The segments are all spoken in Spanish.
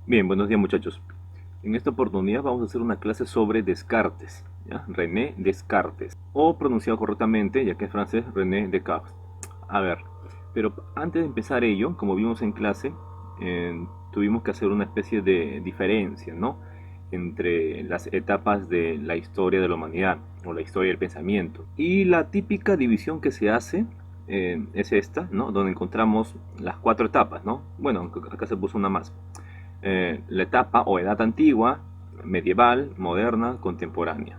Bien, buenos días muchachos. En esta oportunidad vamos a hacer una clase sobre Descartes, ¿ya? René Descartes, o pronunciado correctamente, ya que es francés, René Descartes. A ver, pero antes de empezar ello, como vimos en clase, tuvimos que hacer una especie de diferencia, ¿no? Entre las etapas de la historia de la humanidad, o la historia del pensamiento. Y la típica división que se hace es esta, ¿no? Donde encontramos las cuatro etapas, ¿no? Bueno, acá se puso una más. La etapa o edad antigua, medieval, moderna, contemporánea.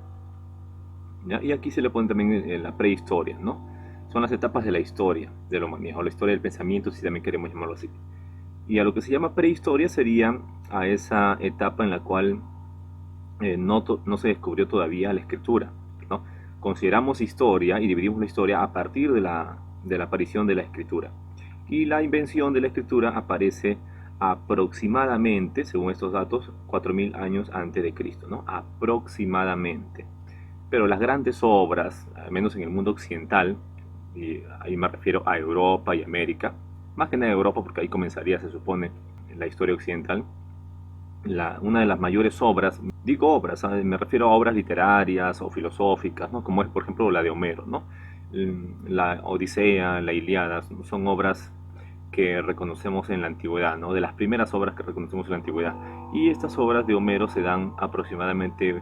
¿Ya? Y aquí se le pone también la prehistoria, ¿no? Son las etapas de la historia de la humanidad, o la historia del pensamiento, si también queremos llamarlo así. Y a lo que se llama prehistoria sería a esa etapa en la cual no se descubrió todavía la escritura, ¿no? Consideramos historia y dividimos la historia a partir de la aparición de la escritura. Y la invención de la escritura aparece aproximadamente, según estos datos, 4000 años antes de Cristo, ¿no? Aproximadamente. Pero las grandes obras, al menos en el mundo occidental, y ahí me refiero a Europa y América, más que nada Europa porque ahí comenzaría, se supone, la historia occidental, una de las mayores obras, digo obras, me refiero a obras literarias o filosóficas, ¿no? Como es por ejemplo la de Homero, ¿no? La Odisea, la Ilíada, son obras que reconocemos en la antigüedad, ¿no? De las primeras obras que reconocemos en la antigüedad. Y estas obras de Homero se dan aproximadamente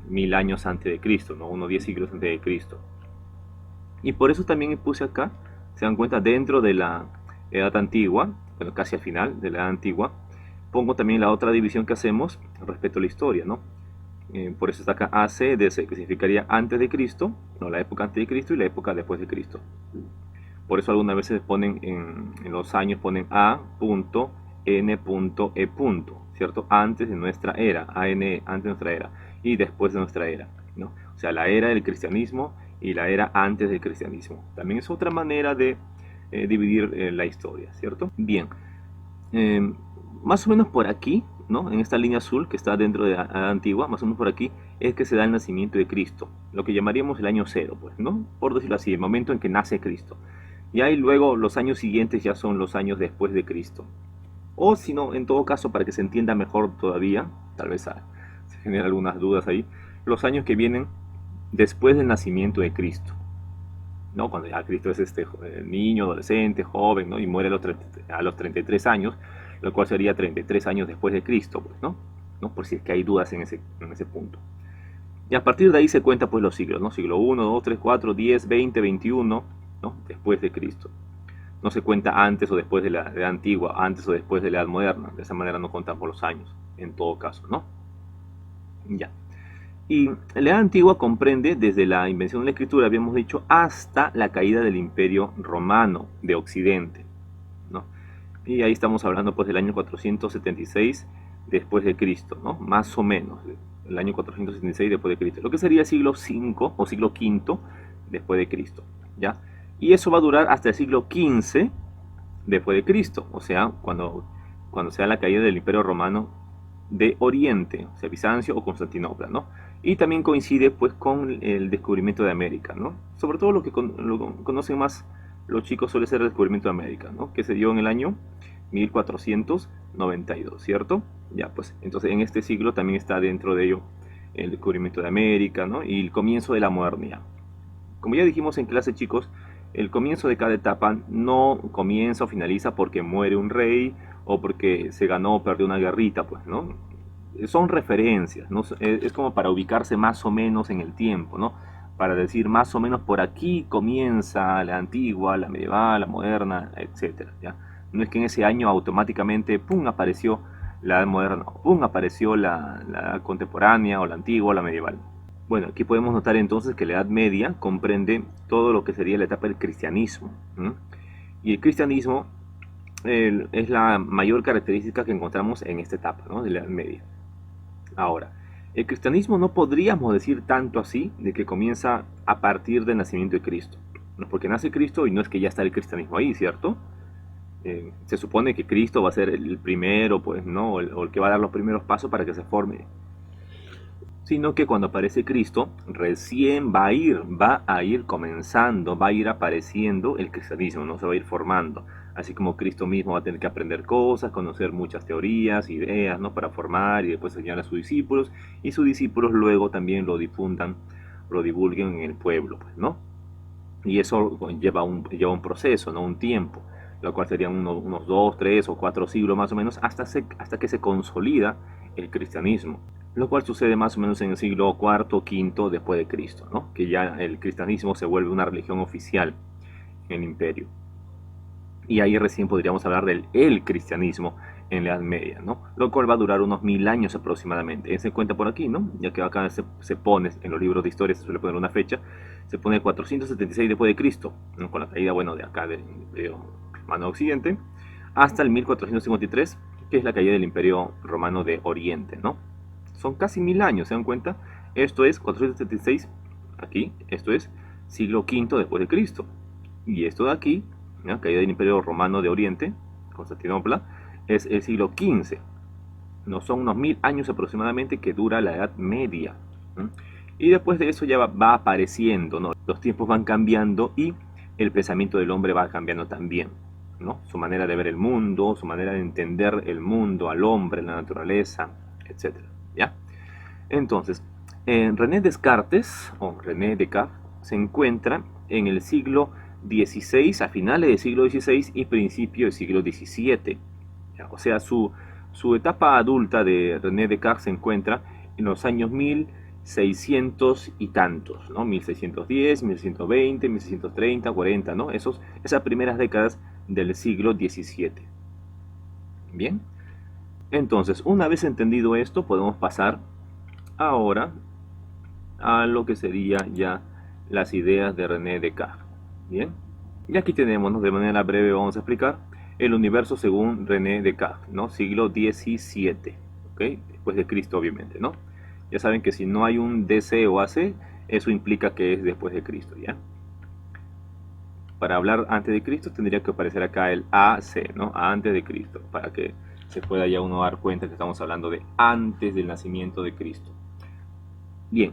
1000 años antes de Cristo, ¿no? Unos 10 siglos antes de Cristo. Y por eso también puse acá, se dan cuenta, dentro de la edad antigua, bueno, casi al final de la edad antigua, pongo también la otra división que hacemos respecto a la historia, ¿no? Por eso está acá ACDC, que significaría antes de Cristo, no, la época antes de Cristo y la época después de Cristo. Por eso algunas veces ponen en los años, ponen A.N.E. ¿Cierto? Antes de nuestra era, ANE, antes de nuestra era, y después de nuestra era, ¿no? O sea, la era del cristianismo y la era antes del cristianismo. También es otra manera de dividir la historia, ¿cierto? Bien, eh, más o menos por aquí, ¿no? En esta línea azul que está dentro de la antigua, más o menos por aquí, es que se da el nacimiento de Cristo, lo que llamaríamos el año cero, pues, ¿no? Por decirlo así, el momento en que nace Cristo. Y ahí luego los años siguientes ya son los años después de Cristo. O si no, en todo caso, para que se entienda mejor todavía, tal vez se generan algunas dudas ahí, los años que vienen después del nacimiento de Cristo, ¿no? Cuando ya Cristo es niño, adolescente, joven, ¿no? Y muere a los 33 años, lo cual sería 33 años después de Cristo, pues, ¿no? ¿No? Por si es que hay dudas en ese punto. Y a partir de ahí se cuenta pues los siglos, ¿no? Siglo 1, 2, 3, 4, 10, 20, 21, ¿no? Después de Cristo. No se cuenta antes o después de la edad antigua, antes o después de la edad moderna. De esa manera no contamos los años, en todo caso, ¿no? Ya. Y la edad antigua comprende desde la invención de la escritura, habíamos dicho, hasta la caída del Imperio Romano de Occidente, ¿no? Y ahí estamos hablando pues del año 476 después de Cristo, ¿no? Más o menos, el año 476 después de Cristo, lo que sería el siglo V o siglo V después de Cristo, ¿ya? Y eso va a durar hasta el siglo XV después de Cristo, o sea, cuando sea la caída del Imperio Romano de Oriente, o sea, Bizancio o Constantinopla, ¿no? Y también coincide pues con el descubrimiento de América, ¿no? Sobre todo lo que lo conocen más los chicos suele ser el descubrimiento de América, ¿no? Que se dio en el año 1492, ¿cierto? Ya, pues, entonces en este siglo también está dentro de ello el descubrimiento de América, ¿no? Y el comienzo de la modernidad. Como ya dijimos en clase, chicos, el comienzo de cada etapa no comienza o finaliza porque muere un rey o porque se ganó o perdió una guerrita, pues, ¿no? Son referencias, ¿no? Es como para ubicarse más o menos en el tiempo, ¿no? Para decir más o menos por aquí comienza la antigua, la medieval, la moderna, etcétera, ¿ya? No es que en ese año automáticamente, ¡pum!, apareció la edad moderna, ¡pum!, apareció la edad contemporánea o la antigua o la medieval. Bueno, aquí podemos notar entonces que la Edad Media comprende todo lo que sería la etapa del cristianismo. ¿Mm? Y el cristianismo es la mayor característica que encontramos en esta etapa, ¿no?, de la Edad Media. Ahora, el cristianismo no podríamos decir tanto así de que comienza a partir del nacimiento de Cristo, ¿no? Porque nace Cristo y no es que ya está el cristianismo ahí, ¿cierto? Se supone que Cristo va a ser el primero, pues, ¿no? O el que va a dar los primeros pasos para que se forme, sino que cuando aparece Cristo, recién va a ir comenzando, va a ir apareciendo el cristianismo, no se va a ir formando. así como Cristo mismo va a tener que aprender cosas, conocer muchas teorías, ideas, ¿no? Para formar y después enseñar a sus discípulos, y sus discípulos luego también lo difundan, lo divulguen en el pueblo, pues, ¿no? Y eso lleva un proceso, ¿no? Un tiempo, lo cual serían unos 2, 3 o 4 siglos más o menos, hasta que se consolida el cristianismo, lo cual sucede más o menos en el siglo cuarto, quinto después de Cristo, ¿no? Que ya el cristianismo se vuelve una religión oficial en el imperio. Y ahí recién podríamos hablar del el cristianismo en la Edad Media, ¿no? Lo cual va a durar unos 1000 años aproximadamente. Se cuenta por aquí, ¿no? Ya que acá se pone, en los libros de historia se suele poner una fecha, se pone 476 después de Cristo, ¿no? Con la caída, bueno, de acá del Imperio Romano Occidente, hasta el 1453, que es la caída del Imperio Romano de Oriente, ¿no? Son casi 1000 años, ¿se dan cuenta? Esto es 476 aquí, esto es siglo V después de Cristo. Y esto de aquí, ¿no? Caída del Imperio Romano de Oriente, Constantinopla, es el siglo XV. No son unos 1000 años aproximadamente que dura la Edad Media. ¿No? Y después de eso ya va apareciendo, ¿no? Los tiempos van cambiando y el pensamiento del hombre va cambiando también, ¿no? Su manera de ver el mundo, su manera de entender el mundo, al hombre, la naturaleza, etc. ¿Ya? Entonces, René Descartes, o René Descartes, se encuentra en el siglo XVI, a finales del siglo XVI y principio del siglo XVII. O sea, su etapa adulta de René Descartes se encuentra en los años 1600 y tantos, ¿no? 1610, 1620, 1630, 40, ¿no? Esas primeras décadas del siglo XVII. Bien, entonces, una vez entendido esto, podemos pasar ahora a lo que sería ya las ideas de René Descartes. Bien, y aquí tenemos, ¿no? De manera breve vamos a explicar el universo según René Descartes, ¿no? Siglo XVII, ¿ok? Después de Cristo, obviamente, ¿no? Ya saben que si no hay un DC o AC, eso implica que es después de Cristo, ¿ya? Para hablar antes de Cristo tendría que aparecer acá el AC, ¿no? Antes de Cristo, para que se pueda ya uno dar cuenta que estamos hablando de antes del nacimiento de Cristo. Bien,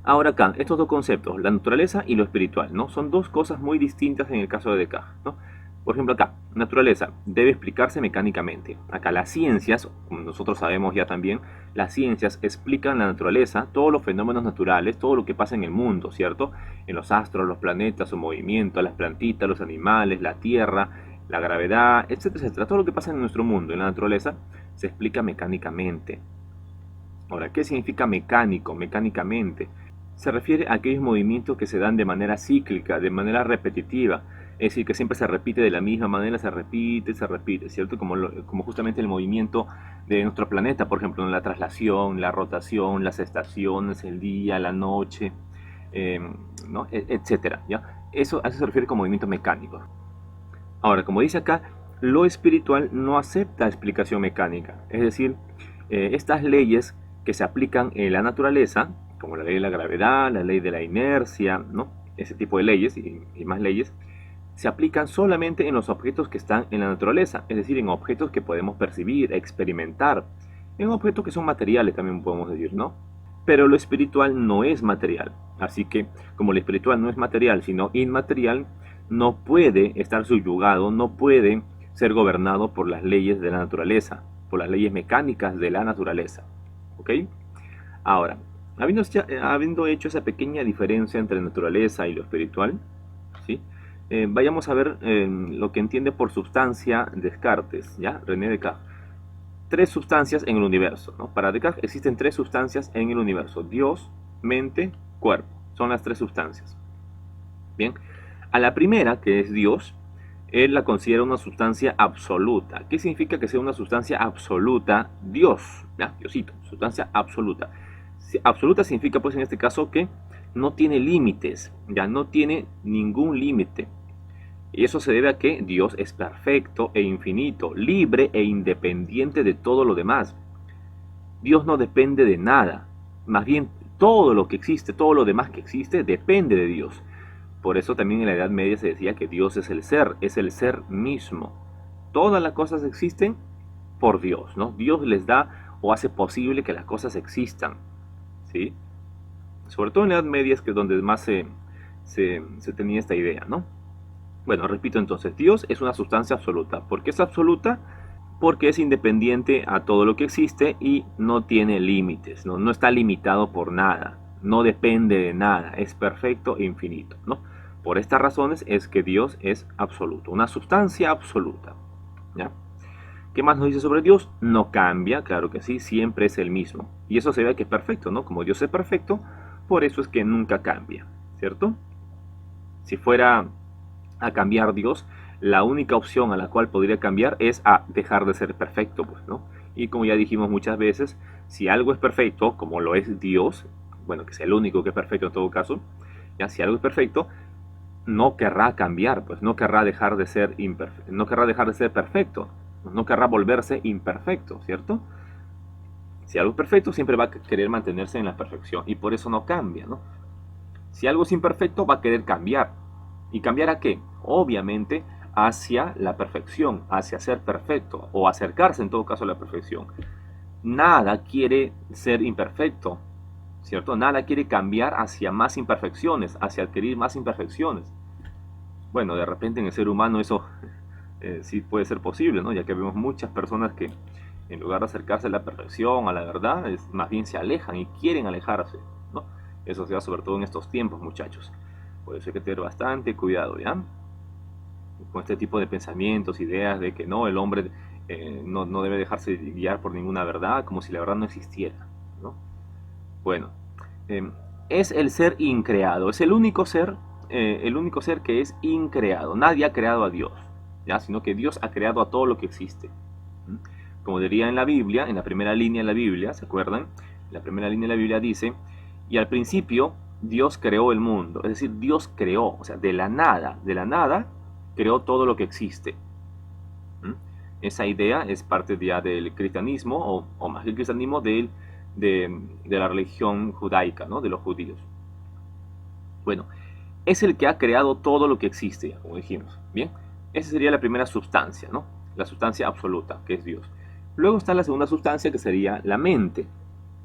ahora acá, estos dos conceptos, la naturaleza y lo espiritual, ¿no? Son dos cosas muy distintas en el caso de Descartes, ¿no? Por ejemplo acá, naturaleza debe explicarse mecánicamente. Acá las ciencias, como nosotros sabemos ya también, las ciencias explican la naturaleza, todos los fenómenos naturales, todo lo que pasa en el mundo, ¿cierto? En los astros, los planetas, su movimiento, las plantitas, los animales, la tierra, la gravedad, etcétera, etcétera. Todo lo que pasa en nuestro mundo, en la naturaleza, se explica mecánicamente. Ahora, ¿qué significa mecánico, mecánicamente? Se refiere a aquellos movimientos que se dan de manera cíclica, de manera repetitiva. Es decir, que siempre se repite de la misma manera, se repite, ¿cierto? Como justamente el movimiento de nuestro planeta, por ejemplo, en la traslación, la rotación, las estaciones, el día, la noche, ¿no? Etcétera, ¿ya? A eso se refiere como movimiento mecánico. Ahora, como dice acá, lo espiritual no acepta explicación mecánica. Es decir, estas leyes que se aplican en la naturaleza, como la ley de la gravedad, la ley de la inercia, ¿no? Ese tipo de leyes y más leyes, se aplican solamente en los objetos que están en la naturaleza, es decir, en objetos que podemos percibir, experimentar, en objetos que son materiales también podemos decir, ¿no? Pero lo espiritual no es material, así que como lo espiritual no es material, sino inmaterial, no puede estar subyugado, no puede ser gobernado por las leyes de la naturaleza, por las leyes mecánicas de la naturaleza, ¿ok? Ahora, habiendo hecho esa pequeña diferencia entre naturaleza y lo espiritual, ¿sí? Vayamos a ver lo que entiende por sustancia Descartes, ¿ya? René Descartes. Tres sustancias en el universo, ¿no? Para Descartes existen tres sustancias en el universo: Dios, mente, cuerpo. Son las tres sustancias. Bien, a la primera, que es Dios, él la considera una sustancia absoluta. ¿Qué significa que sea una sustancia absoluta? Dios, ¿ya? Diosito, sustancia absoluta. Absoluta significa, pues, en este caso, que no tiene límites, ya no tiene ningún límite. Y eso se debe a que Dios es perfecto e infinito, libre e independiente de todo lo demás. Dios no depende de nada, más bien todo lo que existe, todo lo demás que existe, depende de Dios. Por eso también en la Edad Media se decía que Dios es el ser mismo. Todas las cosas existen por Dios, ¿no? Dios les da o hace posible que las cosas existan, ¿sí? Sobre todo en la Edad Media es que donde más se tenía esta idea, ¿no? Bueno, repito entonces, Dios es una sustancia absoluta. ¿Por qué es absoluta? Porque es independiente a todo lo que existe y no tiene límites, ¿no? No está limitado por nada, no depende de nada, es perfecto e infinito, ¿no? Por estas razones es que Dios es absoluto, una sustancia absoluta, ¿ya? ¿Qué más nos dice sobre Dios? No cambia, claro que sí, siempre es el mismo. Y eso se ve que es perfecto, ¿no? Como Dios es perfecto, por eso es que nunca cambia, ¿cierto? Si fuera a cambiar Dios, la única opción a la cual podría cambiar es a dejar de ser perfecto, pues, ¿no? Y como ya dijimos muchas veces, si algo es perfecto, como lo es Dios, bueno, que es el único que es perfecto en todo caso, ya si algo es perfecto, no querrá cambiar, pues no querrá dejar de ser imperfecto, no querrá dejar de ser perfecto, no querrá volverse imperfecto, ¿cierto? Si algo es perfecto, siempre va a querer mantenerse en la perfección y por eso no cambia, ¿no? Si algo es imperfecto, va a querer cambiar. ¿Y cambiar a qué? Obviamente hacia la perfección, hacia ser perfecto o acercarse en todo caso a la perfección. Nada quiere ser imperfecto, ¿cierto? Nada quiere cambiar hacia más imperfecciones, hacia adquirir más imperfecciones. Bueno, de repente en el ser humano eso sí puede ser posible, ¿no? Ya que vemos muchas personas que en lugar de acercarse a la perfección, a la verdad, más bien se alejan y quieren alejarse, ¿no? Eso se da sobre todo en estos tiempos, muchachos. Por eso hay que tener bastante cuidado, ¿ya? Con este tipo de pensamientos, ideas de que no, el hombre no debe dejarse guiar por ninguna verdad, como si la verdad no existiera, ¿no? Bueno, eh, es el ser increado, es el único ser que es increado. Nadie ha creado a Dios, ¿ya? Sino que Dios ha creado a todo lo que existe. ¿Mm? Como diría en la Biblia, en la primera línea de la Biblia, ¿se acuerdan? La primera línea de la Biblia dice, y al principio Dios creó el mundo, es decir, Dios creó, o sea, de la nada, creó todo lo que existe. ¿Mm? Esa idea es parte ya del cristianismo, o más que el cristianismo, de la religión judaica, ¿no? De los judíos. Bueno, es el que ha creado todo lo que existe, como dijimos. Bien, esa sería la primera sustancia, ¿no? La sustancia absoluta, que es Dios. Luego está la segunda sustancia, que sería la mente,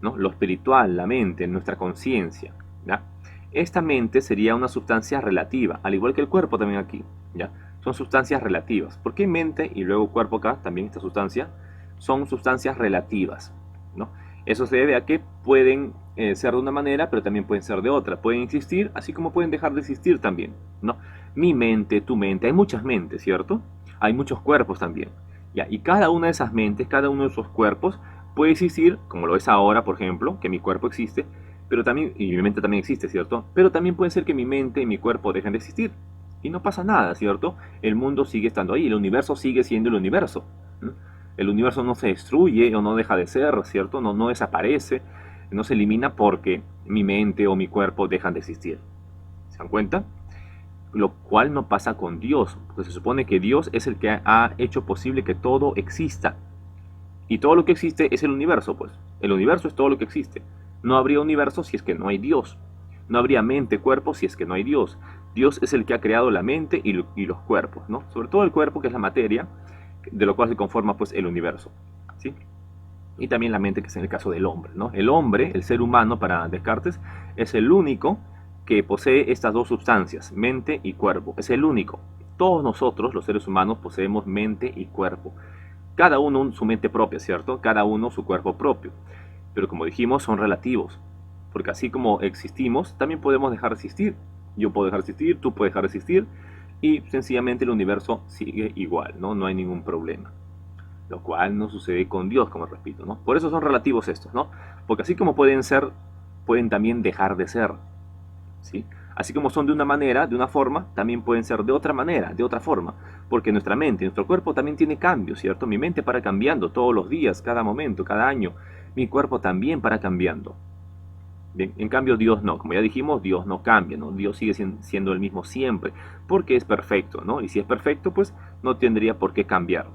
¿no? Lo espiritual, la mente, nuestra conciencia, ¿ya? Esta mente sería una sustancia relativa, al igual que el cuerpo también aquí, ¿ya? Son sustancias relativas. ¿Por qué mente y luego cuerpo acá, también esta sustancia? Son sustancias relativas, ¿no? Eso se debe a que pueden ser de una manera, pero también pueden ser de otra. Pueden existir, así como pueden dejar de existir también, ¿no? Mi mente, tu mente, hay muchas mentes, ¿cierto? Hay muchos cuerpos también, ¿ya? Y cada una de esas mentes, cada uno de esos cuerpos puede existir, como lo es ahora, por ejemplo, que mi cuerpo existe, pero también, y mi mente también existe, ¿cierto? Pero también puede ser que mi mente y mi cuerpo dejen de existir. Y no pasa nada, ¿cierto? El mundo sigue estando ahí, el universo sigue siendo el universo. ¿No? El universo no se destruye o no deja de ser, ¿cierto? No desaparece, no se elimina porque mi mente o mi cuerpo dejan de existir. ¿Se dan cuenta? Lo cual no pasa con Dios, porque se supone que Dios es el que ha hecho posible que todo exista. Y todo lo que existe es el universo, pues. El universo es todo lo que existe. No habría universo si es que no hay Dios. No habría mente, cuerpo si es que no hay Dios. Dios es el que ha creado la mente y los cuerpos, ¿no? Sobre todo el cuerpo, que es la materia, de lo cual se conforma pues el universo, ¿sí? Y también la mente, que es en el caso del hombre, ¿no? El hombre, el ser humano para Descartes, es el único que posee estas dos sustancias, mente y cuerpo. Es el único. Todos nosotros, los seres humanos, poseemos mente y cuerpo. Cada uno su mente propia, ¿cierto? Cada uno su cuerpo propio. Pero como dijimos, son relativos. Porque así como existimos, también podemos dejar de existir. Yo puedo dejar de existir, tú puedes dejar de existir. Y sencillamente el universo sigue igual, ¿no? No hay ningún problema. Lo cual no sucede con Dios, como repito, ¿no? Por eso son relativos estos, ¿no? Porque así como pueden ser, pueden también dejar de ser, ¿sí? Así como son de una manera, de una forma, también pueden ser de otra manera, de otra forma. Porque nuestra mente, nuestro cuerpo también tiene cambios, ¿cierto? Mi mente para cambiando todos los días, cada momento, cada año. Mi cuerpo también para cambiando. Bien, en cambio Dios no, como ya dijimos, Dios no cambia, ¿no? Dios sigue siendo el mismo siempre, porque es perfecto, ¿no? Y si es perfecto, pues no tendría por qué cambiar.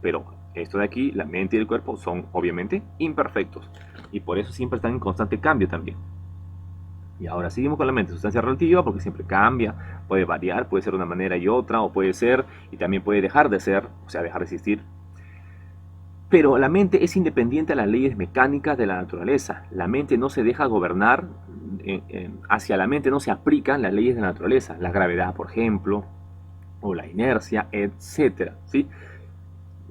Pero esto de aquí, la mente y el cuerpo, son obviamente imperfectos. Y por eso siempre están en constante cambio también. Y ahora seguimos con la mente, sustancia relativa, porque siempre cambia, puede variar, puede ser de una manera y otra, o puede ser y también puede dejar de ser, o sea, dejar de existir. Pero la mente es independiente a las leyes mecánicas de la naturaleza. La mente no se deja gobernar, hacia la mente no se aplican las leyes de la naturaleza, la gravedad, por ejemplo, o la inercia, etcétera, ¿sí?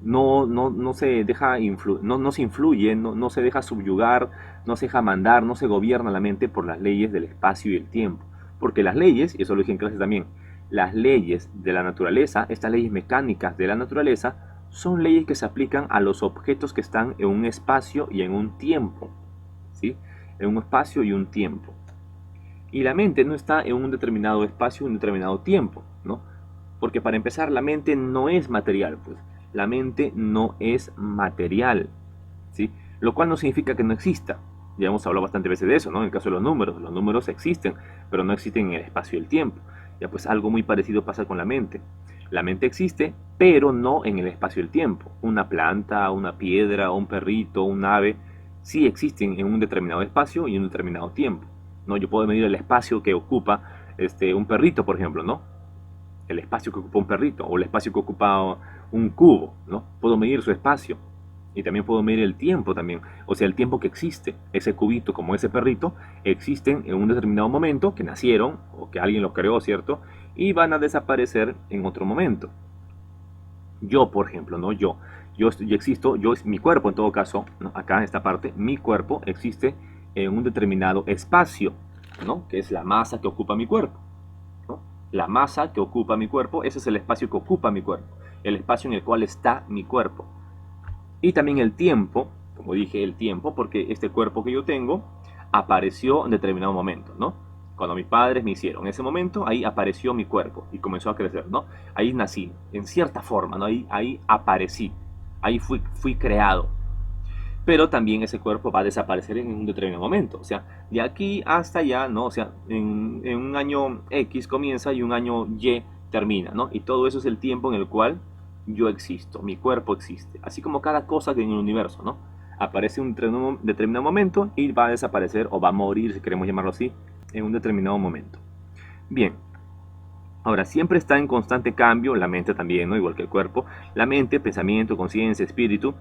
No se deja no se influye, no se deja subyugar, no se deja mandar, no se gobierna la mente por las leyes del espacio y el tiempo. Porque las leyes, y eso lo dije en clase también, las leyes de la naturaleza, estas leyes mecánicas de la naturaleza, son leyes que se aplican a los objetos que están en un espacio y en un tiempo, ¿sí? En un espacio y un tiempo. Y la mente no está en un determinado espacio y un determinado tiempo, ¿no? Porque para empezar, la mente no es material, pues. La mente no es material, ¿sí? Lo cual no significa que no exista. Ya hemos hablado bastante veces de eso, ¿no? En el caso de los números existen, pero no existen en el espacio y el tiempo. Ya pues algo muy parecido pasa con la mente. La mente existe, pero no en el espacio y el tiempo. Una planta, una piedra, un perrito, un ave, sí existen en un determinado espacio y en un determinado tiempo, ¿no? Yo puedo medir el espacio que ocupa un perrito, por ejemplo, ¿no? El espacio que ocupa un perrito o el espacio que ocupa un cubo, ¿no? Puedo medir su espacio y también puedo medir el tiempo también, o sea, el tiempo que existe. Ese cubito como ese perrito existen en un determinado momento, que nacieron o que alguien los creó, ¿cierto? Y van a desaparecer en otro momento. Yo, por ejemplo, ¿no? Yo existo, mi cuerpo en todo caso, ¿no? Acá en esta parte, mi cuerpo existe en un determinado espacio, ¿no? Que es la masa que ocupa mi cuerpo, ¿no? La masa que ocupa mi cuerpo, ese es el espacio que ocupa mi cuerpo, el espacio en el cual está mi cuerpo. Y también el tiempo, como dije, el tiempo, porque este cuerpo que yo tengo apareció en determinado momento, ¿no? Cuando mis padres me hicieron, en ese momento ahí apareció mi cuerpo y comenzó a crecer, ¿no? Ahí nací, en cierta forma, ¿no? Ahí aparecí, ahí fui creado. Pero también ese cuerpo va a desaparecer en un determinado momento. O sea, de aquí hasta allá, ¿no? O sea, en un año X comienza y un año Y termina, ¿no? Y todo eso es el tiempo en el cual yo existo, mi cuerpo existe. Así como cada cosa que en el universo, ¿no? Aparece en un determinado momento y va a desaparecer o va a morir, si queremos llamarlo así, en un determinado momento. Bien, ahora siempre está en constante cambio, la mente también, ¿no? Igual que el cuerpo. La mente, pensamiento, conciencia, espíritu,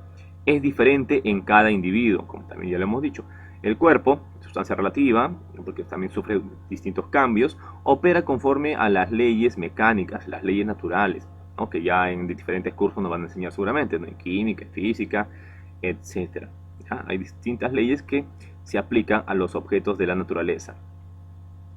es diferente en cada individuo, como también ya lo hemos dicho. El cuerpo, sustancia relativa, porque también sufre distintos cambios, opera conforme a las leyes mecánicas, las leyes naturales, ¿no? Que ya en diferentes cursos nos van a enseñar seguramente, ¿no? En química, en física, etc. ¿Ya? Hay distintas leyes que se aplican a los objetos de la naturaleza.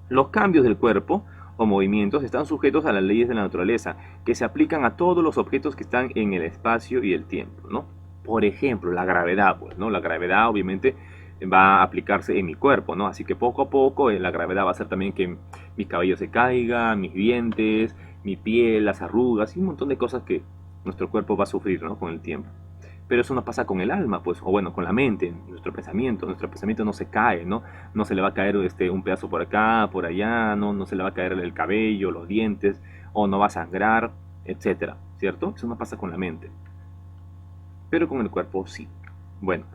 Los cambios del cuerpo o movimientos están sujetos a las leyes de la naturaleza, que se aplican a todos los objetos que están en el espacio y el tiempo, ¿no? Por ejemplo, la gravedad, pues, ¿no? La gravedad obviamente va a aplicarse en mi cuerpo, ¿no? Así que poco a poco la gravedad va a hacer también que mi cabello se caiga, mis dientes, mi piel, las arrugas y un montón de cosas que nuestro cuerpo va a sufrir, ¿no? Con el tiempo. Pero eso no pasa con el alma, pues, o bueno, con la mente, nuestro pensamiento no se cae, ¿no? No se le va a caer un pedazo por acá, por allá, no se le va a caer el cabello, los dientes, o no va a sangrar, etcétera, ¿cierto? Eso no pasa con la mente, pero con el cuerpo sí. Bueno,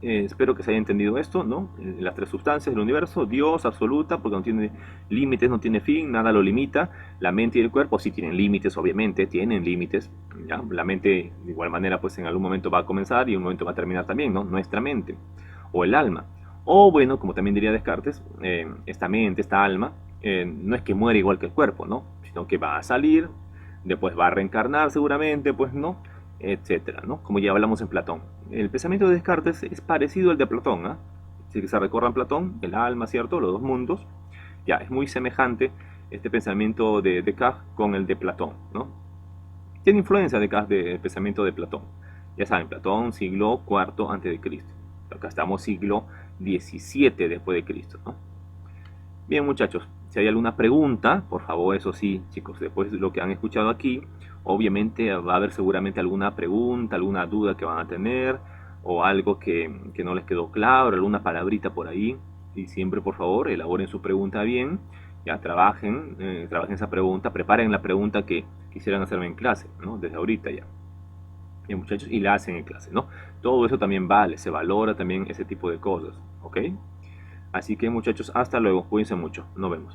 espero que se haya entendido esto, ¿no? Las tres sustancias del universo, Dios, absoluta, porque no tiene límites, no tiene fin, nada lo limita. La mente y el cuerpo sí tienen límites, obviamente, tienen límites, ¿ya? La mente, de igual manera, pues en algún momento va a comenzar y en un momento va a terminar también, ¿no? Nuestra mente, o el alma. O bueno, como también diría Descartes, esta mente, esta alma, no es que muere igual que el cuerpo, ¿no? Sino que va a salir, después va a reencarnar seguramente, pues no, etcétera, ¿no? Como ya hablamos en Platón. El pensamiento de Descartes es parecido al de Platón, ¿eh? Si se recorran Platón, el alma, ¿cierto? Los dos mundos, ya es muy semejante este pensamiento de Descartes con el de Platón, ¿no? Tiene influencia Descartes del pensamiento de Platón. Ya saben, Platón, siglo IV antes de Cristo. Acá estamos siglo XVII después de Cristo, ¿no? Bien, muchachos, si hay alguna pregunta, por favor, eso sí, chicos, después de lo que han escuchado aquí, obviamente va a haber seguramente alguna pregunta, alguna duda que van a tener, o algo que no les quedó claro, alguna palabrita por ahí. Y siempre, por favor, elaboren su pregunta bien, ya trabajen esa pregunta, preparen la pregunta que quisieran hacerme en clase, ¿no? Desde ahorita ya. Bien, muchachos, y la hacen en clase, ¿no? Todo eso también vale, se valora también ese tipo de cosas, ¿ok? Así que muchachos, hasta luego, cuídense mucho, nos vemos.